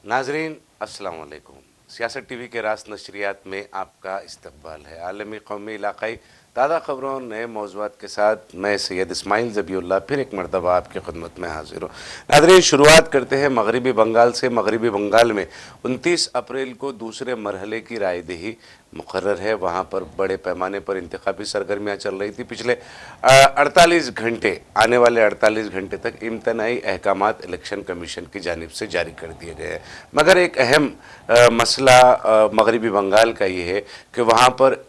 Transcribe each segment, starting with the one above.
नाजरीन अस्सलाम वालेकुम। सियासत टीवी के रास नशरियात में आपका इस्तकबाल है। आलमी कौमी इलाकाई ताज़ा खबरों नए मौज़ूआत के साथ मैं सैयद इस्माइल ज़बीउल्लाह फिर एक मरतबा आपकी खिदमत में हाजिर हूँ। नाजरीन, शुरुआत करते हैं मगरबी बंगाल से। मगरबी बंगाल में 29 अप्रैल को दूसरे मरहले की रायदही मुकर्रर है। वहाँ पर बड़े पैमाने पर इंतखाबी सरगर्मियाँ चल रही थी। पिछले 48 घंटे, आने वाले 48 घंटे तक इम्तनाई अहकामात इलेक्शन कमीशन की जानिब से जारी कर दिए गए हैं। मगर एक अहम मसला मगरबी बंगाल का ये है कि वहाँ पर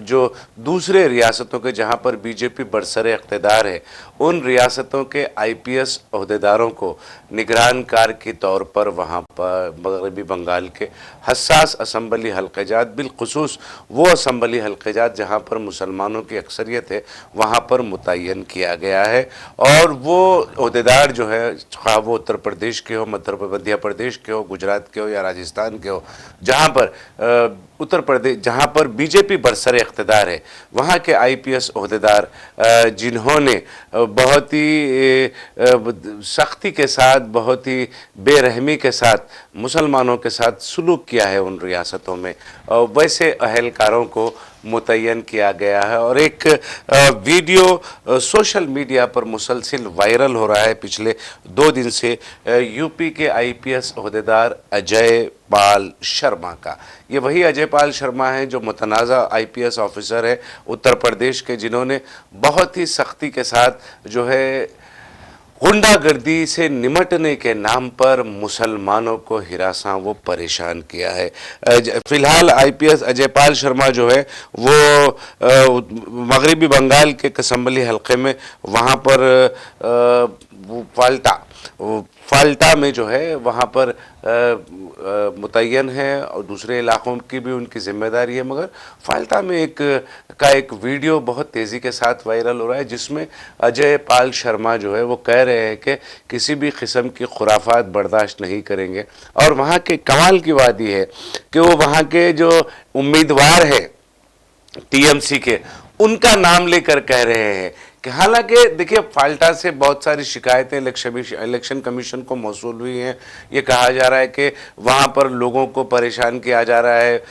जो दूसरे रियासतों के जहाँ पर बीजेपी बरसरे इक़्तिदार है, उन रियासतों के IPS अहदेदारों को निगरान कार के तौर पर वहाँ पर मगरबी बंगाल के हसास असम्बली हल्क़ेजात, बिलखुसूस वो असम्बली हल्क़ेजात जहाँ पर मुसलमानों की अक्सरियत है, वहाँ पर मुतय्यन किया गया है। और वो अहदेदार जो है, खा वो उत्तर प्रदेश के हो, मध्य प्रदेश के हो, गुजरात के हो या राजस्थान के हो, जहाँ पर उत्तर प्रदेश जहाँ पर बीजेपी बरसरे इक़्तिदार है, वहाँ के IPS अहदेदार जिन्होंने बहुत ही सख्ती के साथ, बहुत ही बेरहमी के साथ मुसलमानों के साथ सलूक किया है उन रियासतों में, वैसे अहलकारों को मुतय्यन किया गया है। और एक वीडियो सोशल मीडिया पर मुसलसिल वायरल हो रहा है पिछले 2 दिन से, यूपी के IPS अहदेदार अजय पाल शर्मा का। ये वही अजय पाल शर्मा हैं जो मुतनाज़ा IPS ऑफिसर है उत्तर प्रदेश के, जिन्होंने बहुत ही सख्ती के साथ जो है गुंडागर्दी से निमटने के नाम पर मुसलमानों को हिरासां वो परेशान किया है। फ़िलहाल IPS अजय पाल शर्मा जो है वो मगरबी बंगाल के कसम्बली हलक़े में वहाँ पर फाल्टा में जो है वहाँ पर मुतय्यन है और दूसरे इलाक़ों की भी उनकी ज़िम्मेदारी है। मगर फाल्टा में एक वीडियो बहुत तेज़ी के साथ वायरल हो रहा है, जिसमें अजय पाल शर्मा जो है वो कह रहे हैं कि किसी भी किस्म की खुराफात बर्दाश्त नहीं करेंगे। और वहाँ के कमाल की बात यह है कि वो वहाँ के जो उम्मीदवार हैं TMC के, उनका नाम लेकर कह रहे हैं कि हालांकि देखिए, फाल्टा से बहुत सारी शिकायतें इलेक्शन कमीशन को मौसूल हुई हैं। ये कहा जा रहा है कि वहाँ पर लोगों को परेशान किया जा रहा है,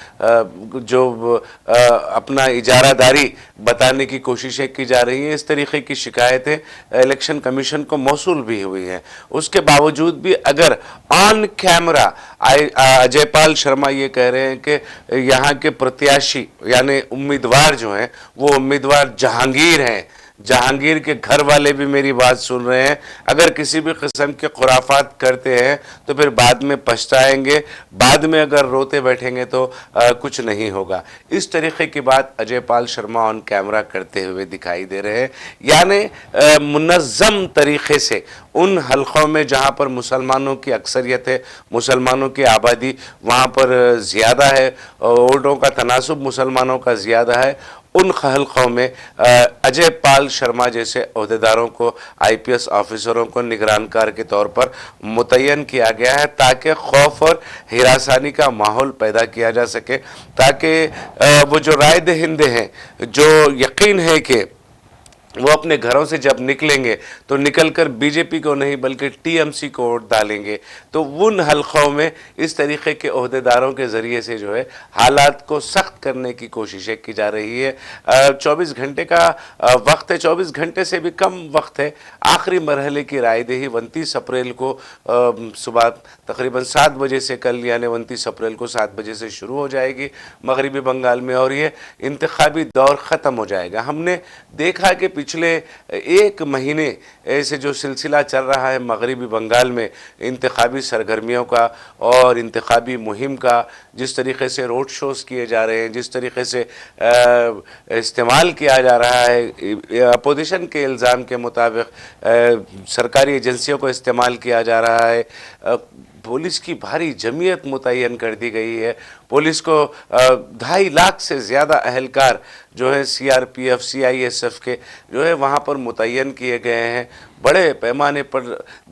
जो अपना इजारादारी बताने की कोशिशें की जा रही हैं। इस तरीके की शिकायतें इलेक्शन कमीशन को मौसूल भी हुई हैं। उसके बावजूद भी अगर ऑन कैमरा अजय पाल शर्मा ये कह रहे हैं कि यहाँ के प्रत्याशी यानी उम्मीदवार जो हैं वो उम्मीदवार जहांगीर हैं, जहांगीर के घर वाले भी मेरी बात सुन रहे हैं, अगर किसी भी किस्म के खुराफात करते हैं तो फिर बाद में पछताएंगे, बाद में अगर रोते बैठेंगे तो कुछ नहीं होगा। इस तरीके की बात अजय पाल शर्मा ऑन कैमरा करते हुए दिखाई दे रहे हैं। यानी मुनज़्ज़म तरीक़े से उन हलक़ों में जहाँ पर मुसलमानों की अक्सरियत है, मुसलमानों की आबादी वहाँ पर ज़्यादा है, वोटों का तनासुब मुसलमानों का ज़्यादा है, उन हलक़ों में अजय पाल शर्मा जैसे अहदेदारों को, IPS ऑफिसरों को निगरानकार के तौर पर मुतय्यन किया गया है, ताकि खौफ और हिरासानी का माहौल पैदा किया जा सके, ताकि वो जो राय दहिंदे हैं, जो यकीन है कि वो अपने घरों से जब निकलेंगे तो निकलकर बीजेपी को नहीं बल्कि TMC को वोट डालेंगे, तो उन हलक़ों में इस तरीक़े के अहदेदारों के ज़रिए से जो है हालात को सख्त करने की कोशिशें की जा रही है। 24 घंटे का वक्त है, 24 घंटे से भी कम वक्त है। आखिरी मरहले की रायदही 29 अप्रैल को सुबह तकरीबन 7 बजे से, कल यानी 29 अप्रैल को 7 बजे से शुरू हो जाएगी मगरबी बंगाल में, और ये इंतखाबी दौर ख़त्म हो जाएगा। हमने देखा कि पिछले 1 महीने से जो सिलसिला चल रहा है मगरबी बंगाल में इंतखाबी सरगर्मियों का और इंतखाबी मुहिम का, जिस तरीके से रोड शोज़ किए जा रहे हैं, जिस तरीके से इस्तेमाल किया जा रहा है, अपोजिशन के इल्ज़ाम के मुताबिक सरकारी एजेंसियों को इस्तेमाल किया जा रहा है, पुलिस की भारी जमीयत मुतय्यन कर दी गई है। पुलिस को 2.5 लाख से ज़्यादा अहलकार जो है CRPF CISF के जो है वहाँ पर मुतय्यन किए गए हैं। बड़े पैमाने पर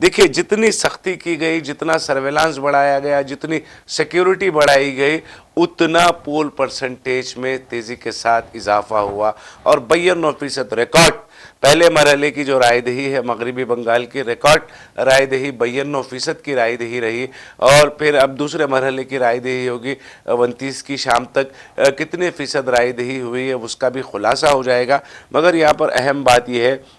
देखिए, जितनी सख्ती की गई, जितना सर्वेलांस बढ़ाया गया, जितनी सिक्योरिटी बढ़ाई गई, उतना पोल परसेंटेज में तेज़ी के साथ इजाफा हुआ और 92% रिकॉर्ड पहले मरहले की जो रायदही है मगरिबी बंगाल की रिकॉर्ड रायदही 92% की रायदही रही, और फिर अब दूसरे मरहले की रायदही होगी 29 की शाम तक। कितने फीसद रायदही हुई है उसका भी खुलासा हो जाएगा। मगर यहाँ पर अहम बात यह है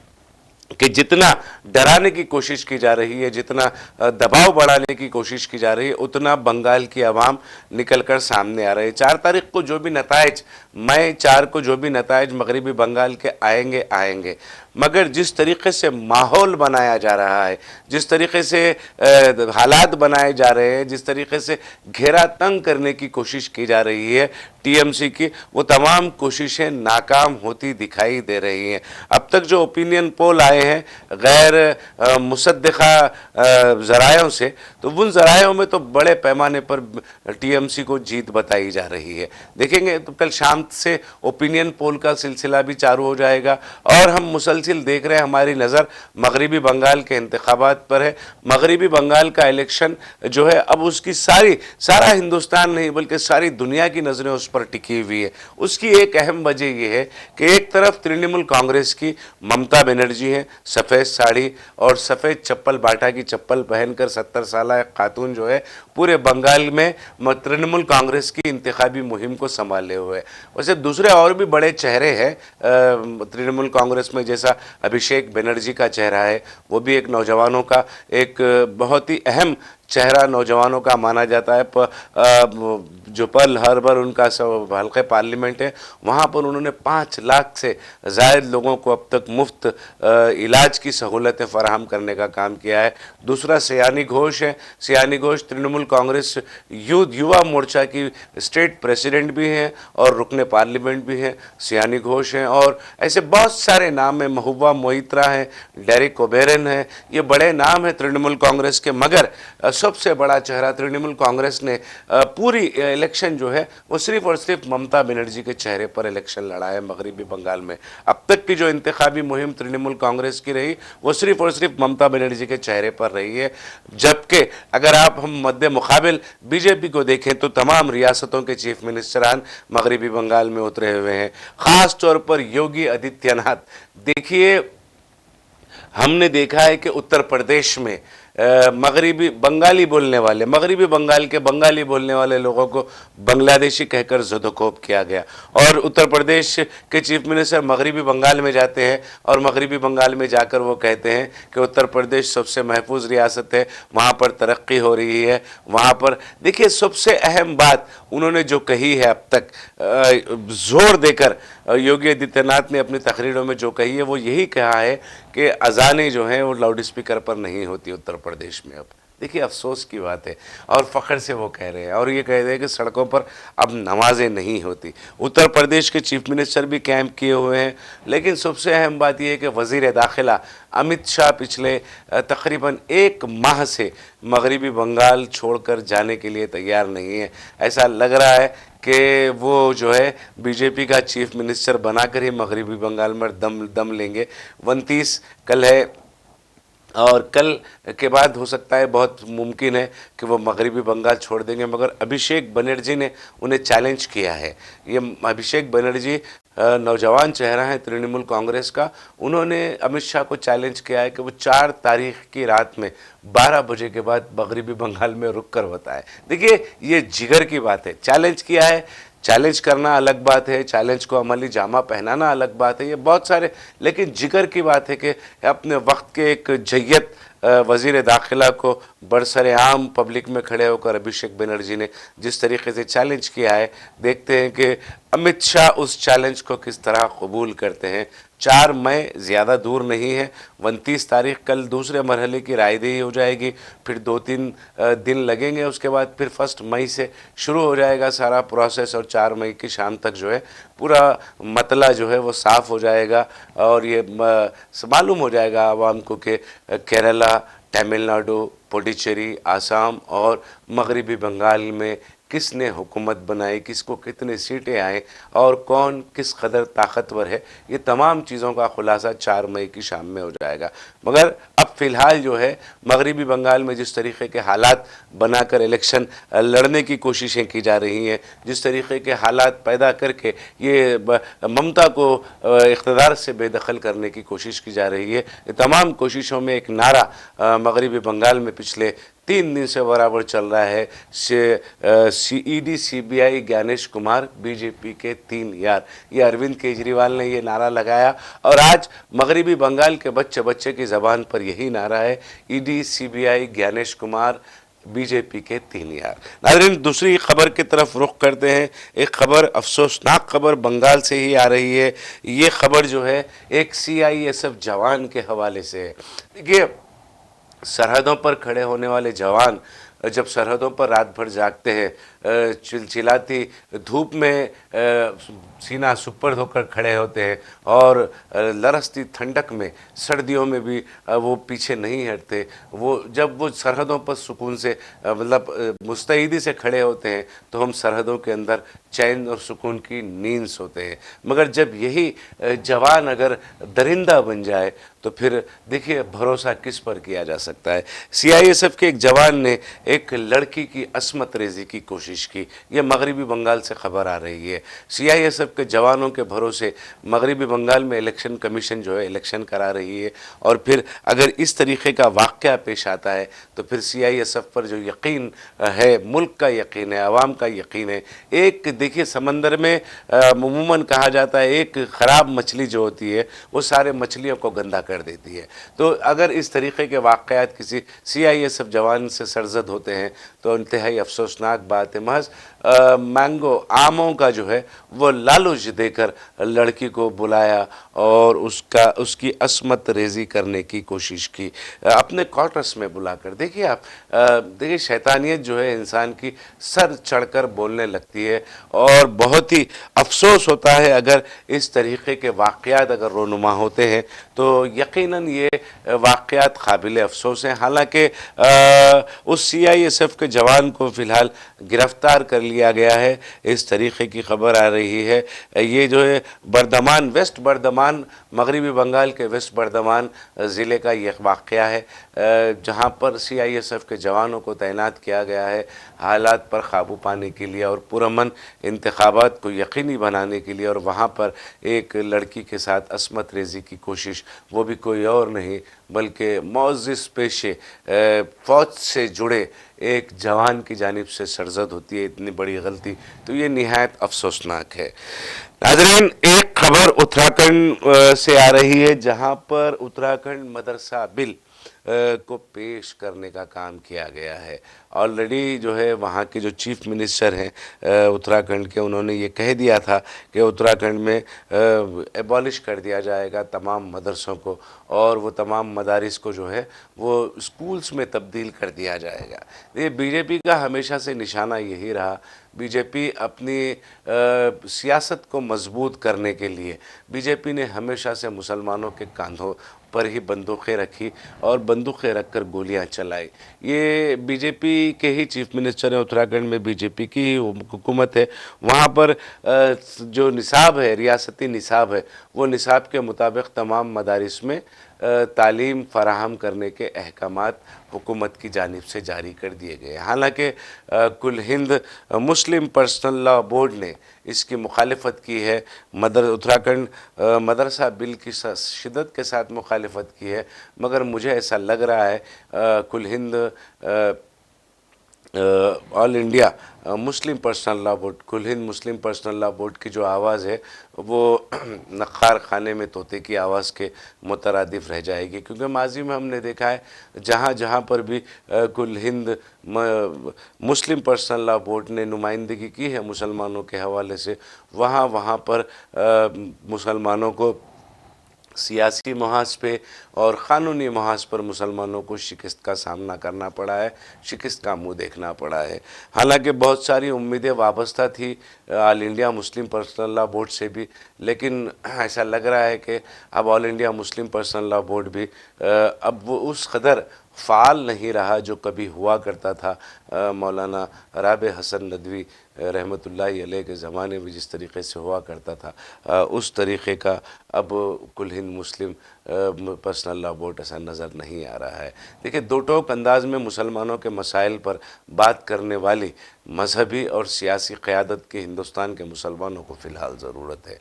कि जितना डराने की कोशिश की जा रही है, जितना दबाव बढ़ाने की कोशिश की जा रही है, उतना बंगाल की आवाम निकलकर सामने आ रही है। 4 तारीख को जो भी नताइज, मई 4 को जो भी नताइज मगरिबी बंगाल के आएंगे आएंगे, मगर जिस तरीके से माहौल बनाया जा रहा है, जिस तरीके से हालात बनाए जा रहे हैं, जिस तरीके से घेरा तंग करने की कोशिश की जा रही है टीएमसी की, वो तमाम कोशिशें नाकाम होती दिखाई दे रही हैं। अब तक जो ओपिनियन पोल आए हैं गैर मुसद्दिक़ा ज़रायों से, तो उन ज़रायों में तो बड़े पैमाने पर टीएमसी को जीत बताई जा रही है। देखेंगे तो कल शाम से ओपिनियन पोल का सिलसिला भी चालू हो जाएगा, और हम मुसलसिल देख रहे हैं, हमारी नज़र मगरिबी बंगाल के इंतखाबात पर है। मगरिबी बंगाल का इलेक्शन जो है अब उसकी सारा हिंदुस्तान नहीं बल्कि सारी दुनिया की नज़रें उस पर टिकी हुई है। उसकी एक अहम वजह यह है कि एक तरफ तृणमूल कांग्रेस की ममता बनर्जी है, सफ़ेद साड़ी और सफ़ेद चप्पल, बाटा की चप्पल पहनकर 70 साल खातून जो है पूरे बंगाल में तृणमूल कांग्रेस की इंतखाबी मुहिम को संभाले हुए है। वैसे दूसरे और भी बड़े चेहरे हैं तृणमूल कांग्रेस में, जैसा अभिषेक बनर्जी का चेहरा है, वो भी एक नौजवानों का एक बहुत ही अहम चेहरा नौजवानों का माना जाता है। जो पर्ल हार्बर उनका हल्के पार्लियामेंट है, वहाँ पर उन्होंने 5 लाख से ज़ायद लोगों को अब तक मुफ्त इलाज की सहूलतें फराहम करने का काम किया है। दूसरा सयानी घोष है। सयानी घोष तृणमूल कांग्रेस युवा मोर्चा की स्टेट प्रेसिडेंट भी हैं और रुकने पार्लियामेंट भी हैं, सयानी घोष हैं। और ऐसे बहुत सारे नाम हैं, महबूबा मोइत्रा हैं, डेरिक ओबेरन है, ये बड़े नाम हैं तृणमूल कांग्रेस के। मगर सबसे बड़ा चेहरा तृणमूल कांग्रेस ने पूरी इलेक्शन जो है वो सिर्फ और सिर्फ ममता बनर्जी के चेहरे पर इलेक्शन लड़ा है मगरिबी बंगाल में। अब तक की जो इंतखाबी मुहिम तृणमूल कांग्रेस की रही वो सिर्फ और सिर्फ ममता बनर्जी के चेहरे पर रही है। जबकि अगर आप हम मद्दे मुकाबिल बीजेपी को देखें तो तमाम रियासतों के चीफ मिनिस्टरान मगरिबी बंगाल में उतरे हुए हैं, ख़ास तौर पर योगी आदित्यनाथ। देखिए, हमने देखा है कि उत्तर प्रदेश में मगरिबी बंगाली बोलने वाले, मगरिबी बंगाल के बंगाली बोलने वाले लोगों को बांग्लादेशी कहकर ज़दोकोब किया गया, और उत्तर प्रदेश के चीफ मिनिस्टर मगरिबी बंगाल में जाते हैं और मगरिबी बंगाल में जाकर वो कहते हैं कि उत्तर प्रदेश सबसे महफूज रियासत है, वहाँ पर तरक्की हो रही है। वहाँ पर देखिए, सबसे अहम बात उन्होंने जो कही है अब तक ज़ोर देकर योगी आदित्यनाथ ने अपनी तकरीरों में जो कही है वो यही कहा है कि अजानें जो हैं वो लाउड स्पीकर पर नहीं होती उत्तर प्रदेश में। अब देखिए, अफसोस की बात है, और फ़ख्र से वो कह रहे हैं, और ये कह रहे हैं कि सड़कों पर अब नमाजें नहीं होती। उत्तर प्रदेश के चीफ मिनिस्टर भी कैंप किए हुए हैं। लेकिन सबसे अहम बात यह है कि वज़ीर दाखिला अमित शाह पिछले तकरीबन 1 माह से मगरिबी बंगाल छोड़कर जाने के लिए तैयार नहीं है। ऐसा लग रहा है कि वो जो है बीजेपी का चीफ मिनिस्टर बनाकर ही मगरिबी बंगाल में दम लेंगे। 29 कल है, और कल के बाद हो सकता है, बहुत मुमकिन है कि वो मगरिबी बंगाल छोड़ देंगे। मगर अभिषेक बनर्जी ने उन्हें चैलेंज किया है। ये अभिषेक बनर्जी नौजवान चेहरा है तृणमूल कांग्रेस का, उन्होंने अमित शाह को चैलेंज किया है कि वो 4 तारीख की रात में 12 बजे के बाद मगरिबी बंगाल में रुक कर बताए। देखिए, ये जिगर की बात है, चैलेंज किया है। चैलेंज करना अलग बात है, चैलेंज को अमली जामा पहनाना अलग बात है, ये बहुत सारे, लेकिन जिगर की बात है कि अपने वक्त के एक जय्यत वज़ीर दाखिला को बरसरेआम पब्लिक में खड़े होकर अभिषेक बनर्जी ने जिस तरीके से चैलेंज किया है, देखते हैं कि अमित शाह उस चैलेंज को किस तरह कबूल करते हैं। 4 मई ज़्यादा दूर नहीं है, 29 तारीख कल दूसरे मरहले की रायदही हो जाएगी, फिर 2-3 दिन लगेंगे, उसके बाद फिर 1 मई से शुरू हो जाएगा सारा प्रोसेस, और 4 मई की शाम तक जो है पूरा मतला जो है वो साफ़ हो जाएगा, और ये मालूम हो जाएगा आवाम को कि केरला, तमिलनाडु, पुडुचेरी, आसाम और मगरिबी बंगाल में किसने हुकूमत बनाई, किसको कितने सीटें आए और कौन किस कदर ताकतवर है, ये तमाम चीज़ों का खुलासा 4 मई की शाम में हो जाएगा। मगर अब फ़िलहाल जो है मगरिबी बंगाल में जिस तरीके के हालात बनाकर इलेक्शन लड़ने की कोशिशें की जा रही हैं, जिस तरीके के हालात पैदा करके ये ममता को इक़्तिदार से बेदखल करने की कोशिश की जा रही है, तमाम कोशिशों में एक नारा मगरिबी बंगाल में पिछले 3 दिन से बराबर चल रहा है। ED CBI Gyanesh Kumar BJP के 3 यार, ये अरविंद केजरीवाल ने ये नारा लगाया और आज मगरिबी बंगाल के बच्चे बच्चे की ज़बान पर यही नारा है, ED CBI Gyanesh Kumar BJP के 3 यार। नाज़रीन, दूसरी खबर की तरफ रुख करते हैं। एक खबर, अफसोसनाक खबर बंगाल से ही आ रही है। ये खबर जो है एक सीआईएसएफ जवान के हवाले से है। देखिए, सरहदों पर खड़े होने वाले जवान जब सरहदों पर रात भर जागते हैं, चिलचिलाती धूप में सीना सुपर्द होकर खड़े होते हैं और लरसती ठंडक में, सर्दियों में भी वो पीछे नहीं हटते। वो जब वो सरहदों पर सुकून से मतलब मुस्तैदी से खड़े होते हैं तो हम सरहदों के अंदर चैन और सुकून की नींद सोते हैं। मगर जब यही जवान अगर दरिंदा बन जाए तो फिर देखिए भरोसा किस पर किया जा सकता है। सीआईएसएफ के एक जवान ने एक लड़की की अस्मत रेजी की कोशिश की। ये मगरिबी बंगाल से खबर आ रही है। सीआईएसएफ के जवानों के भरोसे मगरिबी बंगाल में इलेक्शन कमीशन जो है इलेक्शन करा रही है और फिर अगर इस तरीके का वाक़या पेश आता है तो फिर सीआईएसएफ पर जो यकीन है, मुल्क का यकीन है, आवाम का यकीन है। एक देखिए, समंदर में अमूमन कहा जाता है एक ख़राब मछली जो होती है वो सारे मछलियों को गंदा कर देती है। तो अगर इस तरीके के वाक़यात किसी सीआईएसएफ जवान से सरजद होते हैं तो इंतहाई अफसोसनाक बात है। महज मैंगो, आमों का जो है वो लालच देकर लड़की को बुलाया और उसकी अस्मत रेजी करने की कोशिश की, अपने क्वार्टर्स में बुलाकर। देखिए आप, देखिए शैतानियत जो है इंसान की सर चढ़कर बोलने लगती है और बहुत ही अफसोस होता है अगर इस तरीके के वाक़यात अगर रोनुमा होते हैं तो यकीनन ये वाक़यात काबिल अफसोस हैं। हालांकि उस सीआईएसएफ के जवान को फ़िलहाल गिरफ़्तार कर लिया गया है, इस तरीके की खबर आ रही है। ये जो है बर्दमान, वेस्ट बर्दमान, मगरिबी बंगाल के वेस्ट बर्दमान ज़िले का ये वाक़या है जहाँ पर सीआईएसएफ के जवानों को तैनात किया गया है हालात पर काबू पाने के लिए और पुरअमन इंतखाबात को यकीनी बनाने के लिए। और वहाँ पर एक लड़की के साथ अस्मत रेजी की कोशिश, वो भी कोई और नहीं बल्कि मुअज़्ज़िज़ पेशे फ़ौज से जुड़े एक जवान की जानिब से सरजद होती है। इतनी बड़ी गलती, तो ये निहायत अफसोसनाक है। नाज़रीन, एक खबर उत्तराखंड से आ रही है जहाँ पर उत्तराखंड मदरसा बिल को पेश करने का काम किया गया है। ऑलरेडी जो है वहाँ के जो चीफ मिनिस्टर हैं उत्तराखंड के, उन्होंने ये कह दिया था कि उत्तराखंड में एबॉलिश कर दिया जाएगा तमाम मदरसों को और वो तमाम मदारिस को जो है वो स्कूल्स में तब्दील कर दिया जाएगा। ये बीजेपी का हमेशा से निशाना यही रहा। बीजेपी अपनी सियासत को मजबूत करने के लिए बीजेपी ने हमेशा से मुसलमानों के कंधों पर ही बंदूकें रखी और बंदूकें रखकर गोलियां चलाई। ये बीजेपी के ही चीफ मिनिस्टर हैं, उत्तराखंड में बीजेपी की ही हुकूमत है। वहाँ पर जो निसाब है, रियासती निसाब है, वो निसाब के मुताबिक तमाम मदारिस में तालीम फराहम करने के अहकामात हुकूमत की जानिब से जारी कर दिए गए। हालांकि कुल हिंद मुस्लिम पर्सनल लॉ बोर्ड ने इसकी मुखालिफत की है। उत्तराखंड मदरसा बिल की शिद्दत के साथ मुखालिफत की है, मगर मुझे ऐसा लग रहा है कुल Hind all India Muslim personal law board, कुल हिंद मुस्लिम पर्सनल लॉ बोर्ड की जो आवाज़ है वो नक्खार खाने में तोते की आवाज़ के मुतरादिफ रह जाएगी। क्योंकि माजी में हमने देखा है जहाँ जहाँ पर भी कुल हिंद मुस्लिम पर्सनल लॉ बोर्ड ने नुमाइंदगी की है मुसलमानों के हवाले से, वहाँ वहाँ पर मुसलमानों को सियासी महाज पे और क़ानूनी महाज पर मुसलमानों को शिकस्त का सामना करना पड़ा है, शिकस्त का मुंह देखना पड़ा है। हालांकि बहुत सारी उम्मीदें वाबस्ता थी all India Muslim personal law board से भी, लेकिन ऐसा लग रहा है कि अब all India Muslim personal law board भी अब वो उस कदर फ़ाल नहीं रहा जो कभी हुआ करता था। मौलाना राबे हसन नदवी रहमतुल्लाहि अलैह के ज़माने में जिस तरीक़े से हुआ करता था, उस तरीक़े का अब कुल हिंद मुस्लिम पर्सनल लॉ बोर्ड ऐसा नज़र नहीं आ रहा है। देखिए, दो टोक अंदाज में मुसलमानों के मसाइल पर बात करने वाली मजहबी और सियासी क़यादत की हिंदुस्तान के मुसलमानों को फ़िलहाल ज़रूरत है।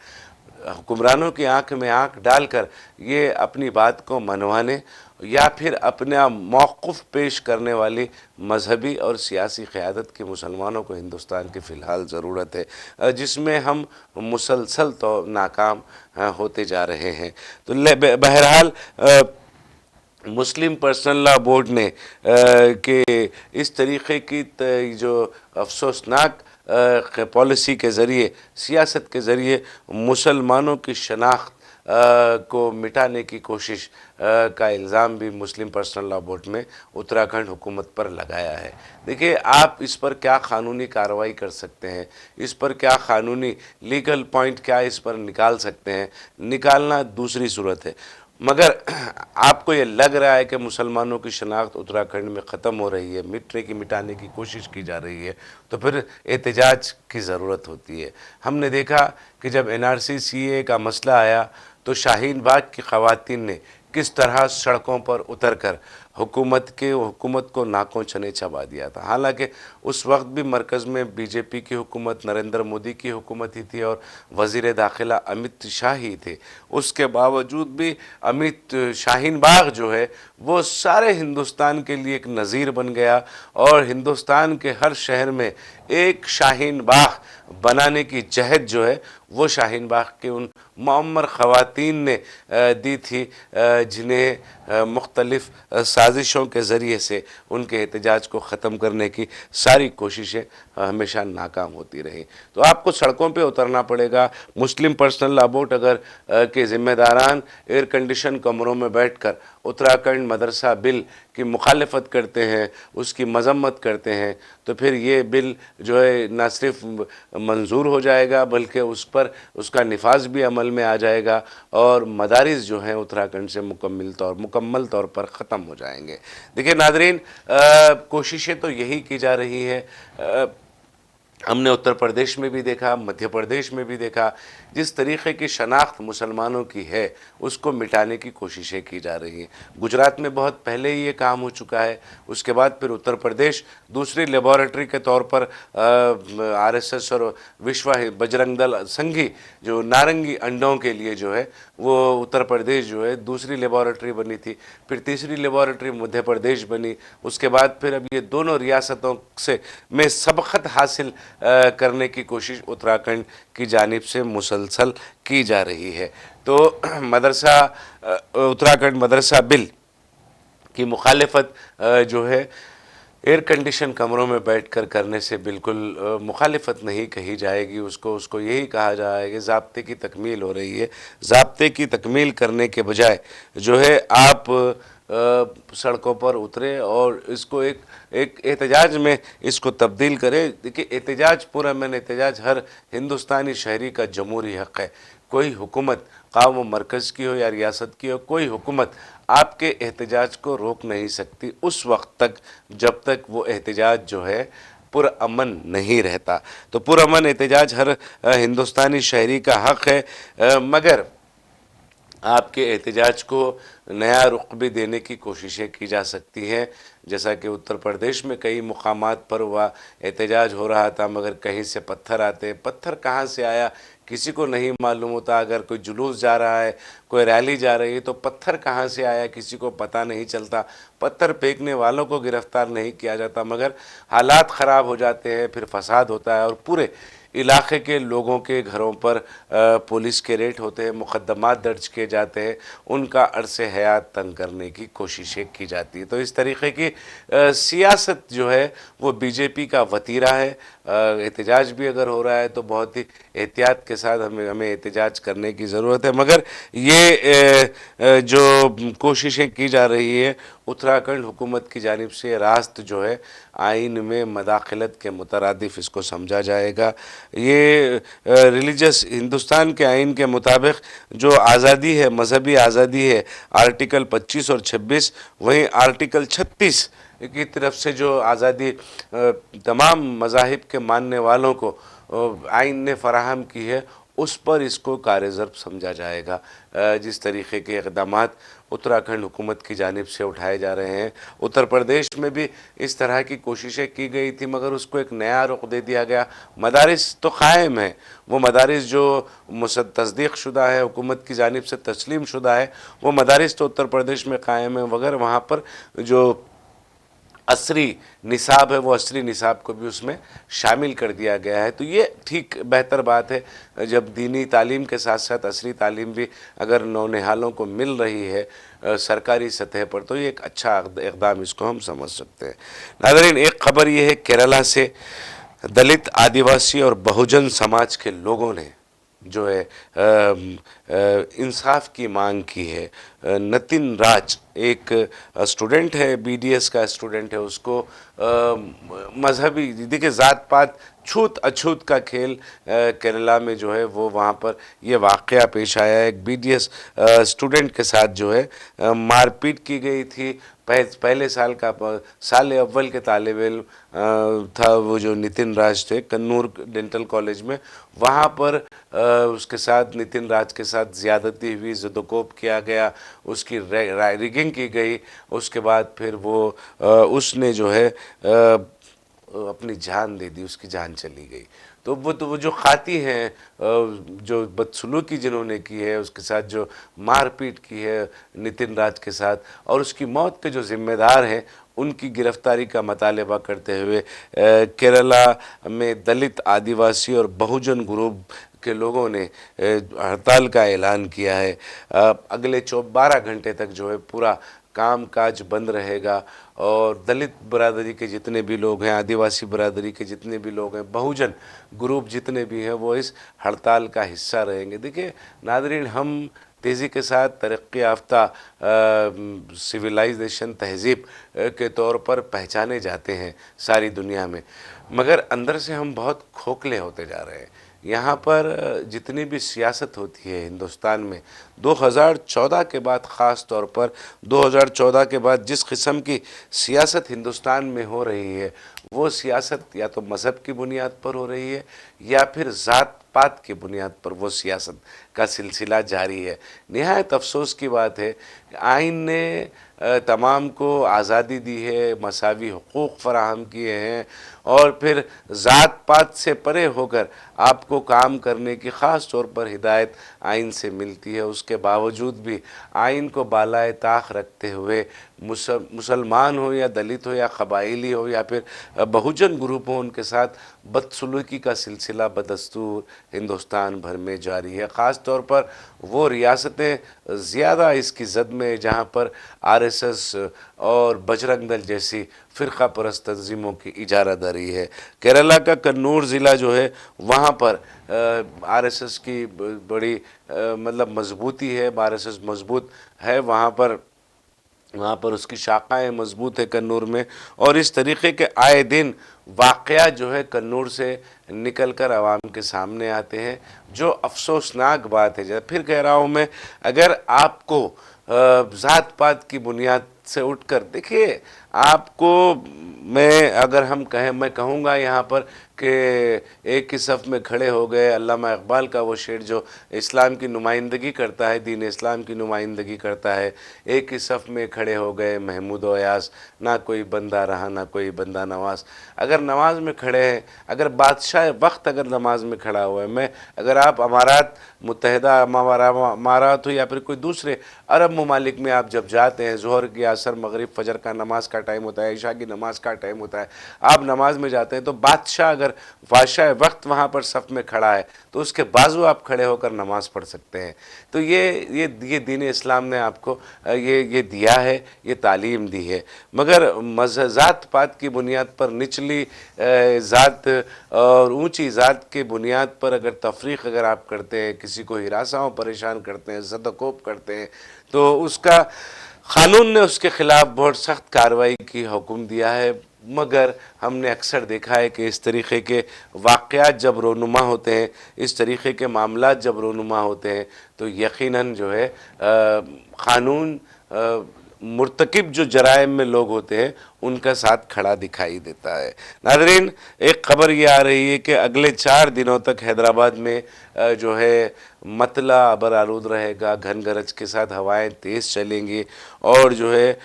हुक्मरानों की आंख में आंख डालकर ये अपनी बात को मनवाने या फिर अपना मौक़िफ़ पेश करने वाली मजहबी और सियासी क़यादत की मुसलमानों को हिंदुस्तान की फ़िलहाल ज़रूरत है, जिसमें हम मुसलसल तो नाकाम होते जा रहे हैं। तो बहरहाल मुस्लिम पर्सनल लॉ बोर्ड ने कि इस तरीक़े की जो अफसोसनाक पॉलिसी के ज़रिए, सियासत के ज़रिए मुसलमानों की शनाख्त को मिटाने की कोशिश का इल्ज़ाम भी मुस्लिम पर्सनल लॉ बोर्ड में उत्तराखंड हुकूमत पर लगाया है। देखिए, आप इस पर क्या क़ानूनी कार्रवाई कर सकते हैं, इस पर क्या क़ानूनी लीगल पॉइंट क्या इस पर निकाल सकते हैं, निकालना दूसरी सूरत है। मगर आपको ये लग रहा है कि मुसलमानों की शनाख्त उत्तराखंड में ख़त्म हो रही है, मिटाने की कोशिश की जा रही है, तो फिर एहतजाज की ज़रूरत होती है। हमने देखा कि जब NRC CAA का मसला आया तो शाहीन बाग की ख़वातीन ने किस तरह सड़कों पर उतर कर हुकूमत को नाकों चने चबा दिया था। हालांकि उस वक्त भी मरकज़ में BJP की हुकूमत, नरेंद्र मोदी की हुकूमत ही थी और वज़ीर दाखिला अमित शाह ही थे। उसके बावजूद भी अमित शाहीन बाग जो है वो सारे हिंदुस्तान के लिए एक नज़ीर बन गया और हिंदुस्तान के हर शहर में एक शाहीन बाग बनाने की जहद जो है वो शाहीन बाग के उन मअम्मर ख़वातीन ने दी थी, जिन्हें मुख्तलिफ़ साजिशों के ज़रिए से उनके एहतजाज को ख़त्म करने की सारी कोशिशें हमेशा नाकाम होती रहीं। तो आपको सड़कों पे उतरना पड़ेगा। मुस्लिम पर्सनल लॉ बोर्ड अगर के ज़िम्मेदारान एयर कंडीशन कमरों में बैठकर उत्तराखंड मदरसा बिल की मुखालफत करते हैं, उसकी मजम्मत करते हैं, तो फिर ये बिल जो है न सिर्फ मंजूर हो जाएगा बल्कि उस पर उसका निफाज भी अमल में आ जाएगा और मदारिस जो हैं उत्तराखंड से मुकम्मल तौर पर ख़त्म हो जाएंगे। देखिए नादरीन, कोशिशें तो यही की जा रही है। हमने उत्तर प्रदेश में भी देखा, मध्य प्रदेश में भी देखा, जिस तरीक़े की शनाख्त मुसलमानों की है उसको मिटाने की कोशिशें की जा रही हैं। गुजरात में बहुत पहले ही ये काम हो चुका है। उसके बाद फिर उत्तर प्रदेश दूसरी लेबॉरेटरी के तौर पर RSS और विश्व बजरंग दल संघी जो नारंगी अंडों के लिए जो है वो उत्तर प्रदेश जो है दूसरी लेबॉरेटरी बनी थी। फिर तीसरी लेबॉरेटरी मध्य प्रदेश बनी। उसके बाद फिर अब ये दोनों रियासतों से में सबकत हासिल करने की कोशिश उत्तराखंड की जानिब से मुसलसल की जा रही है। तो उत्तराखंड मदरसा बिल की मुखालफत जो है एयर कंडीशन कमरों में बैठकर करने से बिल्कुल मुखालिफत नहीं कही जाएगी। उसको यही कहा जाएगा कि ज़ाब्ते की तकमील हो रही है। ज़ाब्ते की तकमील करने के बजाय जो है आप सड़कों पर उतरे और इसको एक एहतजाज में इसको तब्दील करें। देखिए, एहतजाज पुरअमन एहतजाज हर हिंदुस्तानी शहरी का जमहूरी हक़ है। कोई हुकूमत ख़्वाह वो मरकज़ की हो या रियासत की हो, कोई हुकूमत आपके एहतजाज को रोक नहीं सकती उस वक्त तक जब तक वो एहतजाज जो है पुरअमन नहीं रहता। तो पुरअमन एहतजाज हर हिंदुस्तानी शहरी का हक़ है, मगर आपके एहतजाज को नया रुख भी देने की कोशिशें की जा सकती हैं। जैसा कि उत्तर प्रदेश में कई मुकामात पर हुआ, एहतजाज हो रहा था मगर कहीं से पत्थर आते। पत्थर कहाँ से आया किसी को नहीं मालूम होता। अगर कोई जुलूस जा रहा है, कोई रैली जा रही है तो पत्थर कहाँ से आया किसी को पता नहीं चलता। पत्थर फेंकने वालों को गिरफ्तार नहीं किया जाता, मगर हालात ख़राब हो जाते हैं, फिर फसाद होता है और पूरे इलाके के लोगों के घरों पर पुलिस के रेड होते हैं, मुकदमात दर्ज किए जाते हैं, उनका अरसे हयात तंग करने की कोशिशें की जाती है। तो इस तरीक़े की सियासत जो है वो BJP का वतीरा है। एहतजाज भी अगर हो रहा है तो बहुत ही एहतियात के साथ हमें एहतजाज करने की ज़रूरत है, मगर ये जो कोशिशें की जा रही है उत्तराखंड हुकूमत की जानिब से रास्त जो है आइन में मदाखलत के मुतरादिफ इसको समझा जाएगा। ये रिलीजियस हिंदुस्तान के आइन के मुताबिक जो आज़ादी है, मजहबी आज़ादी है, आर्टिकल 25 और 26, वहीं आर्टिकल 36 की तरफ से जो आज़ादी तमाम मज़ाहिब के मानने वालों को आइन ने फराहम की है, उस पर इसको कारज़रब समझा जाएगा। जिस तरीक़े के इक़दामात उत्तराखंड हुकूमत की जानिब से उठाए जा रहे हैं, उत्तर प्रदेश में भी इस तरह की कोशिशें की गई थी, मगर उसको एक नया रुख दे दिया गया। मदारिस तो कायम है, वो मदारिस जो तस्दीक शुदा है, हुकूमत की जानिब से तस्लीम शुदा है, वो मदारिस तो उत्तर प्रदेश में कायम है, मगर वहाँ पर जो असरी निसाब है, वो असरी निसाब को भी उसमें शामिल कर दिया गया है। तो ये ठीक बेहतर बात है, जब दीनी तालीम के साथ साथ असरी तालीम भी अगर नौनिहालों को मिल रही है सरकारी सतह पर, तो ये एक अच्छा इक़दाम इसको हम समझ सकते हैं। नाज़रीन, एक ख़बर ये है केरला से दलित, आदिवासी और बहुजन समाज के लोगों ने जो है इंसाफ की मांग की है। नितिन राज एक स्टूडेंट है, बीडीएस का स्टूडेंट है, उसको मजहबी, देखिए ज़ात पात छूत अछूत का खेल केरला में जो है वो वहाँ पर ये वाक़या पेश आया। एक बीडीएस स्टूडेंट के साथ जो है मारपीट की गई थी। पहले साल का साल अव्वल के तालिब इल्म था वो जो नितिन राज थे, कन्नूर डेंटल कॉलेज में। वहाँ पर उसके साथ, नितिन राज के साथ ज़्यादती हुई, ज़दोकोब किया गया, उसकी रिगिंग की गई। उसके बाद फिर वो उसने जो है अपनी जान दे दी, उसकी जान चली गई। तो वो जो खाती हैं, जो बदसलूकी जिन्होंने की है, उसके साथ जो मारपीट की है नितिन राज के साथ, और उसकी मौत के जो ज़िम्मेदार हैं, उनकी गिरफ्तारी का मुतालबा करते हुए केरला में दलित, आदिवासी और बहुजन ग्रुप के लोगों ने हड़ताल का ऐलान किया है। अगले 12 घंटे तक जो है पूरा काम काज बंद रहेगा, और दलित बरादरी के जितने भी लोग हैं, आदिवासी बरादरी के जितने भी लोग हैं, बहुजन ग्रुप जितने भी हैं, वो इस हड़ताल का हिस्सा रहेंगे। देखिए नाज़रीन, हम तेज़ी के साथ तरक्की याफ्ता सिविलाइजेशन, तहज़ीब के तौर पर पहचाने जाते हैं सारी दुनिया में, मगर अंदर से हम बहुत खोखले होते जा रहे हैं। यहाँ पर जितनी भी सियासत होती है हिंदुस्तान में, 2014 के बाद, ख़ास तौर पर 2014 के बाद जिस किस्म की सियासत हिंदुस्तान में हो रही है, वो सियासत या तो मज़हब की बुनियाद पर हो रही है, या फिर ज़ात पात की बुनियाद पर वो सियासत का सिलसिला जारी है। निहायत अफसोस की बात है, आइन ने तमाम को आज़ादी दी है, मसावी हुकूक़ फ़राहम किए हैं, और फिर ज़ात पात से परे होकर आपको काम करने की ख़ास तौर पर हिदायत आइन से मिलती है। उसके बावजूद भी आइन को बालाए ताक़ रखते हुए मुसलमान हो या दलित हो या क़बाइली हो या फिर बहुजन ग्रुप हो, उनके साथ बदसलूकी का सिलसिला बदस्तूर हिंदुस्तान भर में जारी है। ख़ास तौर पर वो रियासतें ज़्यादा इसकी ज़द में, जहाँ पर आरएसएस और बजरंग दल जैसी फ़िरक़ा परस्त तंजीमों की इजारादारी है। केरला का कन्नूर ज़िला जो है, वहाँ पर आरएसएस की बड़ी मतलब मजबूती है, आरएसएस मजबूत है वहाँ पर उसकी शाखाएँ मजबूत है कन्नूर में। और इस तरीक़े के आए दिन वाक़या जो है कन्नूर से निकल कर आवाम के सामने आते हैं, जो अफसोसनाक बात है। जब फिर कह रहा हूँ मैं, अगर आपको ज़ात पात की बुनियाद से उठकर, देखिए आपको, मैं कहूँगा यहाँ पर कि एक ही सफ़ में खड़े हो गए। अल्लामा इकबाल का वो शेर जो इस्लाम की नुमाइंदगी करता है, दीन इस्लाम की नुमाइंदगी करता है, एक ही सफ़ में खड़े हो गए महमूद अयास, ना कोई बंदा रहा ना कोई बंदा नवाज। अगर नमाज में खड़े हैं, अगर बादशाह वक्त अगर नमाज में खड़ा हुआ है, अगर आप अमारात मुत्तहिदा अमारात हो या फिर कोई दूसरे अरब ममालिक में आप जब जाते हैं, ज़ोहर की, असर, मगरिब, फजर का नमाज का टाइम होता है, इशा की नमाज का टाइम होता है, आप नमाज में जाते हैं, तो बादशाह अगर बादशाह वक्त वहाँ पर सफ़ में खड़ा है, तो उसके बाजू आप खड़े होकर नमाज पढ़ सकते हैं। तो ये दीन इस्लाम ने आपको ये दिया है, ये तालीम दी है। मगर ज़ात पात की बुनियाद पर, निचली ज़ात और ऊंची ज़ात के बुनियाद पर अगर तफरीक़ अगर आप करते हैं, किसी को हिरासा परेशान करते हैं, ज़दकोब करते हैं, तो उसका कानून ने उसके खिलाफ बहुत सख्त कार्रवाई की हुक्म दिया है, मगर हमने अक्सर देखा है कि इस तरीके के वाक़यात जब रोनुमा होते हैं, इस तरीके के मामलात जब रोनुमा होते हैं, तो यकीनन जो है कानून मुर्तकिब जो जराइम में लोग होते हैं उनका साथ खड़ा दिखाई देता है। नाज़रीन, एक खबर ये आ रही है कि अगले 4 दिनों तक हैदराबाद में जो है मतला अबर आलूद रहेगा, घन गरज के साथ हवाएं तेज़ चलेंगी और जो है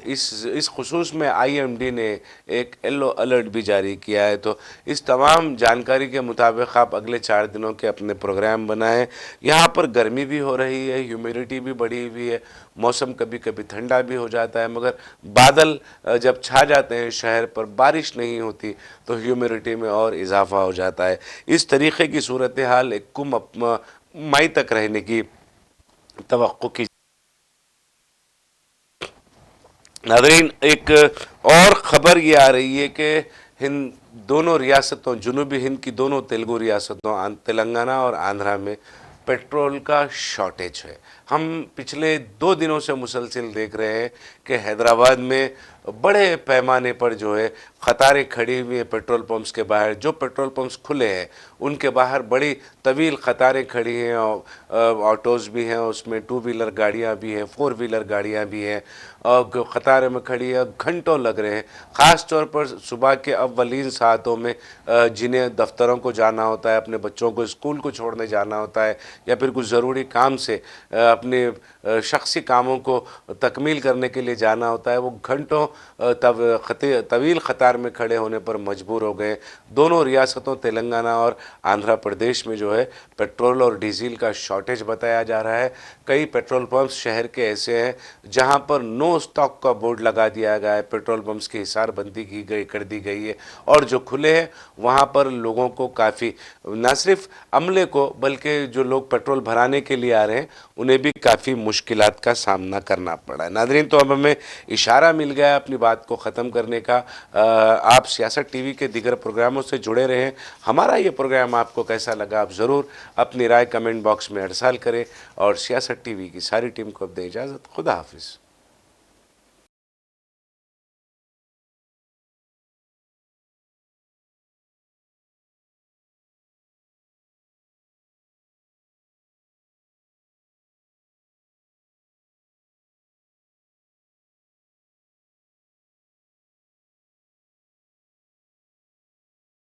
इस खुसूस में आईएमडी ने एक येलो अलर्ट भी जारी किया है। तो इस तमाम जानकारी के मुताबिक आप अगले 4 दिनों के अपने प्रोग्राम बनाएं। यहाँ पर गर्मी भी हो रही है, ह्यूमिडिटी भी बढ़ी हुई है, मौसम कभी कभी ठंडा भी हो जाता है, मगर बादल जब छा जाते हैं शहर पर, बारिश नहीं होती, तो ह्यूमिडिटी में और इजाफा हो जाता है। इस तरीके की सूरत हाल एक मई तक रहने की तवक्को की। नादरीन, एक और ख़बर ये आ रही है कि हिंद दोनों रियासतों, जुनूबी हिंद की दोनों तेलुगु रियासतों तेलंगाना और आंध्रा में पेट्रोल का शॉर्टेज है। हम पिछले 2 दिनों से मुसलसिल देख रहे हैं कि हैदराबाद में बड़े पैमाने पर जो है कतारें खड़ी हुई हैं पेट्रोल पंप्स के बाहर। जो पेट्रोल पंप्स खुले हैं उनके बाहर बड़ी तवील कतारें खड़ी हैं और ऑटोज़ भी हैं, उसमें 2 व्हीलर गाड़ियां भी हैं, 4 व्हीलर गाड़ियां भी हैं और कतारें में खड़ी है, घंटों लग रहे हैं। ख़ास तौर पर सुबह के अव्वलीन सातों में जिन्हें दफ्तरों को जाना होता है, अपने बच्चों को स्कूल को छोड़ने जाना होता है या फिर कुछ ज़रूरी काम से अपने शख्सी कामों को तकमील करने के लिए जाना होता है, वो घंटों तवील क़तार में खड़े होने पर मजबूर हो गए। दोनों रियासतों तेलंगाना और आंध्र प्रदेश में जो है पेट्रोल और डीजल का शॉर्टेज बताया जा रहा है। कई पेट्रोल पंप्स शहर के ऐसे हैं जहां पर नो स्टॉक का बोर्ड लगा दिया गया है, पेट्रोल पंप्स की हिसारबंदी कर दी गई है और जो खुले हैं वहां पर लोगों को काफ़ी, न सिर्फ अमले को बल्कि जो लोग पेट्रोल भराने के लिए आ रहे हैं उन्हें भी काफ़ी मुश्किलात का सामना करना पड़ा है। नादरीन, तो अब हमें इशारा मिल गया अपनी बात को ख़त्म करने का। आप सियासत टीवी के दीगर प्रोग्रामों से जुड़े रहें। हमारा ये प्रोग्राम आपको कैसा लगा आप ज़रूर अपनी राय कमेंट बॉक्स में अरसाल करें और सियासत टीवी की सारी टीम को अब दें इजाज़त। खुदा हाफिज़।